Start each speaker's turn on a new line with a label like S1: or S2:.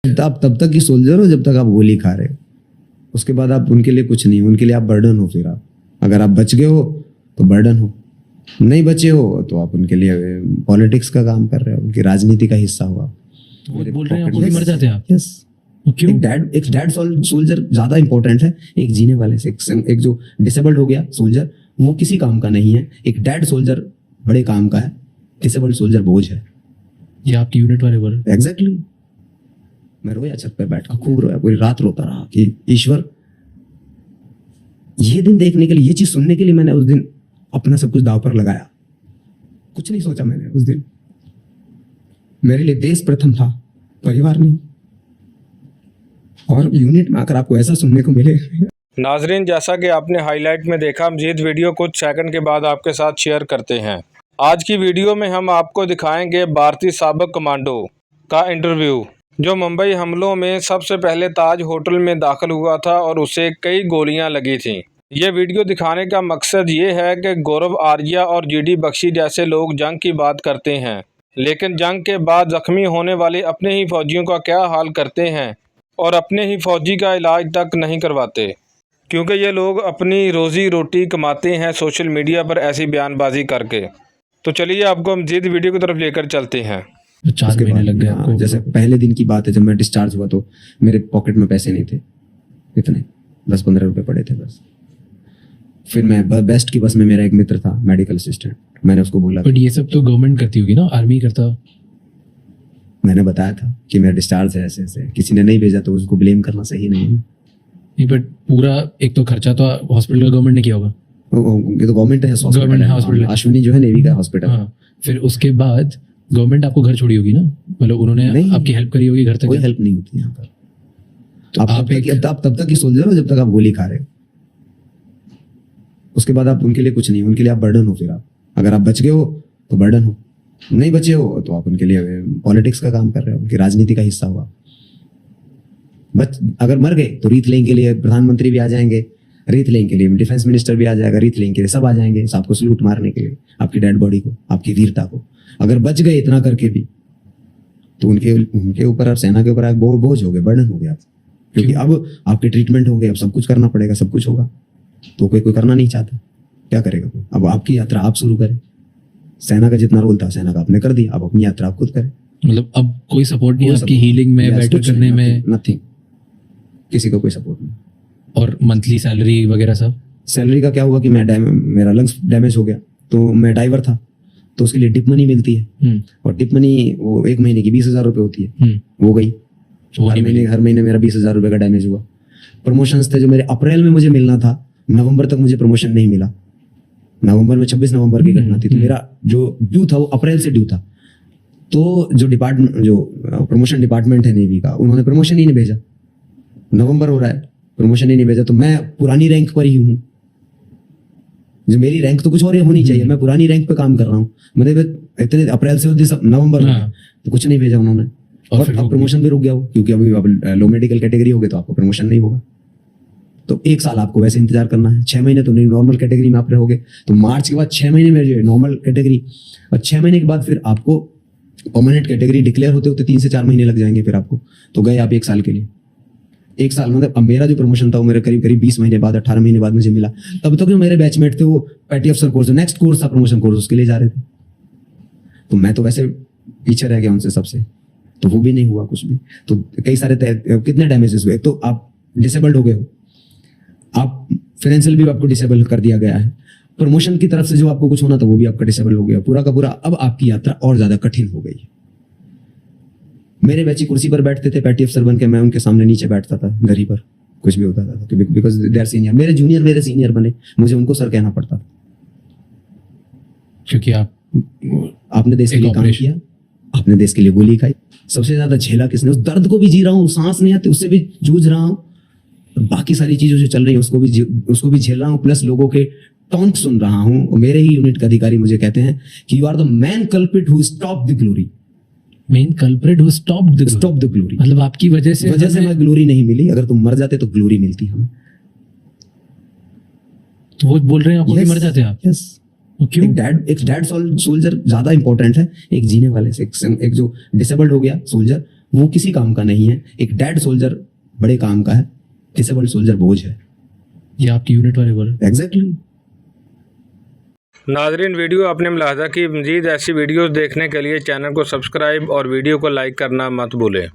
S1: आप तब तक ही सोल्जर हो जब तक आप गोली खा रहे हो। उसके बाद आप उनके लिए कुछ नहीं, उनके लिए आप बर्डन हो। फिर आप अगर आप बच गए हो तो बर्डन हो, नहीं बचे हो तो आप उनके लिए पॉलिटिक्स का काम कर रहे हो, उनकी राजनीति का हिस्सा हो आप।
S2: वो बोल रहे हैं आप मर जाते हैं आप।
S1: यस,
S2: क्यों?
S1: एक डेड सोल्जर ज्यादा इंपॉर्टेंट है एक जीने वाले से। एक जो डिसेबल्ड हो गया सोल्जर वो किसी काम का नहीं है, एक डेड सोल्जर बड़े काम का है, डिसेबल्ड सोल्जर बोझ है।
S2: ये आपकी यूनिट वाले बोल रहे हैं।
S1: एग्जैक्टली। मैं रोया छत पे बैठ कर, खूब रोया, पूरी रात रोता रहा कि ईश्वर, ये दिन देखने के लिए, ये चीज सुनने के लिए मैंने उस दिन अपना सब कुछ दांव पर लगाया। कुछ नहीं सोचा मैंने उस दिन। मेरे लिए देश प्रथम था, परिवार नहीं। और यूनिट में आकर आपको ऐसा सुनने को मिले।
S3: नाजरीन, जैसा कि आपने हाईलाइट में देखा, मजीद वीडियो कुछ सेकंड के बाद आपके साथ शेयर करते हैं। आज की वीडियो में हम आपको दिखाएंगे भारतीय साबिक कमांडो का इंटरव्यू, जो मुंबई हमलों में सबसे पहले ताज होटल में दाखिल हुआ था और उसे कई गोलियां लगी थीं। ये वीडियो दिखाने का मकसद ये है कि गौरव आर्या और जीडी बख्शी जैसे लोग जंग की बात करते हैं, लेकिन जंग के बाद जख्मी होने वाले अपने ही फौजियों का क्या हाल करते हैं और अपने ही फौजी का इलाज तक नहीं करवाते, क्योंकि ये लोग अपनी रोज़ी रोटी कमाते हैं सोशल मीडिया पर ऐसी बयानबाजी करके। तो चलिए आपको मज़ीद वीडियो की तरफ लेकर चलते हैं।
S2: 4 महीने लग गए आपको।
S1: जैसे पहले दिन की बात है, जब मैं डिस्चार्ज हुआ तो मेरे पॉकेट में पैसे नहीं थे, इतने 10-15 रुपए पड़े थे बस। फिर मैं बेस्ट की बस में, मेरा एक मित्र था मेडिकल असिस्टेंट, मैंने उसको बोला।
S2: बट ये सब तो गवर्नमेंट करती होगी ना, आर्मी करता।
S1: मैंने बताया था कि मेरा डिस्चार्ज है ऐसे ऐसे, किसी ने नहीं भेजा तो उसको ब्लेम करना सही नहीं है।
S2: नहीं, बट पूरा एक तो खर्चा तो हॉस्पिटल का गवर्नमेंट ने किया होगा।
S1: ये तो गवर्नमेंट है हॉस्पिटल, अश्विनी जो है नेवी का हॉस्पिटल।
S2: हाँ, फिर उसके बाद गवर्नमेंट आपको घर छोड़ी होगी ना, मतलब उन्होंने आपकी हेल्प करी होगी घर तक।
S1: कोई हेल्प नहीं होती यहाँ पर।
S2: तो
S1: आप तब तक ही सोल्जर हो जब तक आप गोली खा रहे हो। उसके बाद आप उनके लिए कुछ नहीं, उनके लिए आप बर्डन हो। फिर आप अगर आप बच गए हो तो बर्डन हो, नहीं बचे हो तो आप उनके लिए पॉलिटिक्स का काम कर रहे हो, उनकी राजनीति का हिस्सा हो आप। अगर मर गए तो रीत लेने के लिए प्रधानमंत्री भी आ जाएंगे, रीत लेने के लिए डिफेंस मिनिस्टर भी आ जाएगा, रीत लेने के लिए सब आ जाएंगे, आपको सलूट मारने के लिए, आपकी डेड बॉडी को, आपकी वीरता को। अगर बच गए इतना करके भी तो उनके ऊपर और सेना के ऊपर बोझ हो गए, बर्डन हो गया आप। क्योंकि अब आपके ट्रीटमेंट होंगे, अब सब कुछ करना पड़ेगा, सब कुछ होगा। तो कोई करना नहीं चाहता, क्या करेगा कोई? अब आपकी यात्रा आप शुरू करें। सेना का जितना रोल था सेना का आपने कर दिया, अब अपनी यात्रा आप खुद करें।
S2: मतलब अब कोई सपोर्ट नहीं आपकी हीलिंग में, बेटर करने में?
S1: नथिंग, किसी को कोई सपोर्ट नहीं।
S2: और मंथली सैलरी वगैरह सब?
S1: सैलरी का क्या हुआ कि मेरा लंग्स डैमेज हो गया, तो मैं ड्राइवर था, तो उसके लिए टिप मनी मिलती है। और टिप मनी वो 1 महीने की 20,000 रुपये होती है, वो गई। हर महीने मेरा 20,000 रुपये का डैमेज हुआ। प्रमोशंस थे जो मेरे अप्रैल में मुझे मिलना था, नवंबर तक मुझे प्रमोशन नहीं मिला। नवंबर में 26 नवंबर की घटना थी, तो मेरा जो ड्यू था वो अप्रैल से ड्यू था। तो जो प्रमोशन डिपार्टमेंट है नेवी का, उन्होंने प्रमोशन ही नहीं भेजा। नवंबर हो रहा है, प्रमोशन ही नहीं भेजा, तो मैं पुरानी रैंक पर ही हूँ। जो मेरी रैंक तो कुछ और होनी चाहिए, मैं पुरानी रैंक पे काम कर रहा हूँ। मतलब इतने अप्रैल से नवंबर में तो कुछ नहीं भेजा उन्होंने, और अब प्रमोशन भी रुक गया वो, क्योंकि अभी अब लो मेडिकल कैटेगरी हो गई तो आपको प्रमोशन नहीं होगा। तो 1 साल आपको वैसे इंतजार करना है। 6 महीने तो नॉर्मल कैटेगरी में आप रहोगे, तो मार्च के बाद 6 महीने में जो नॉर्मल कैटेगरी, और 6 महीने के बाद फिर आपको परमानेंट कैटेगरी डिक्लेयर होते होते 3 से 4 महीने लग जाएंगे। फिर आपको तो गए आप 1 साल के लिए। 1 साल मतलब अब मेरा जो प्रमोशन था वो मेरे करीब 20 महीने बाद, 18 महीने बाद मुझे मिला। तब तक जो मेरे बैचमेट थे वो पैटी अफसर कोर्स, नेक्स्ट कोर्स था प्रमोशन कोर्स, उसके लिए जा रहे थे। तो मैं तो वैसे पीछे रह गया उनसे सबसे, तो वो भी नहीं हुआ कुछ भी। तो कई सारे कितने डैमेजेस हुए। तो आप डिसेबल्ड हो गए हो, आप फाइनेंशियल भी आपको डिसेबल कर दिया गया है, प्रमोशन की तरफ से जो आपको कुछ होना था वो भी आपका डिसेबल हो गया, पूरा का पूरा। अब आपकी यात्रा और ज्यादा कठिन हो गई। मेरे बैची कुर्सी पर बैठते थे पैटी अफसर बन के, मैं उनके सामने नीचे बैठता था दरी पर, कुछ भी होता था, बिकॉज दे आर सीनियर। मेरे जूनियर मेरे सीनियर बने, मुझे उनको सर कहना पड़ता था,
S2: क्योंकि
S1: आपने देश के लिए काम किया, आपने देश के लिए गोली खाई। सबसे ज्यादा झेला किसने? उस दर्द को भी जी रहा हूँ, सांस नहीं आती उससे भी जूझ रहा हूँ, बाकी सारी चीजों जो चल रही है उसको भी झेल रहा हूँ, प्लस लोगों के टॉन्ट सुन रहा हूँ। और मेरे ही यूनिट के अधिकारी मुझे कहते हैं कि you are the main culprit who stop the glory.
S2: Main culprit who stop the glory, मतलब आपकी वजह से
S1: हमें ग्लोरी नहीं मिली। अगर तुम मर जाते तो ग्लोरी मिलती हमें।
S2: तो वो बोल रहे हैं आप मर जाते हैं आप।
S1: यस, क्यों? एक डेड सोल्जर ज्यादा इंपॉर्टेंट है एक जीने वाले से। एक जो डिसेबल्ड हो गया सोल्जर वो किसी काम का नहीं है। एक डेड सोल्जर बड़े काम का है, डिसेबल्ड सोल्जर बोझ है।
S2: ये आपकी यूनिट वाले बोल
S1: एग्जैक्टली।
S3: नाजरीन, वीडियो आपने मुलाहजा की। मज़ीद ऐसी वीडियोस देखने के लिए चैनल को सब्सक्राइब और वीडियो को लाइक करना मत भूलें।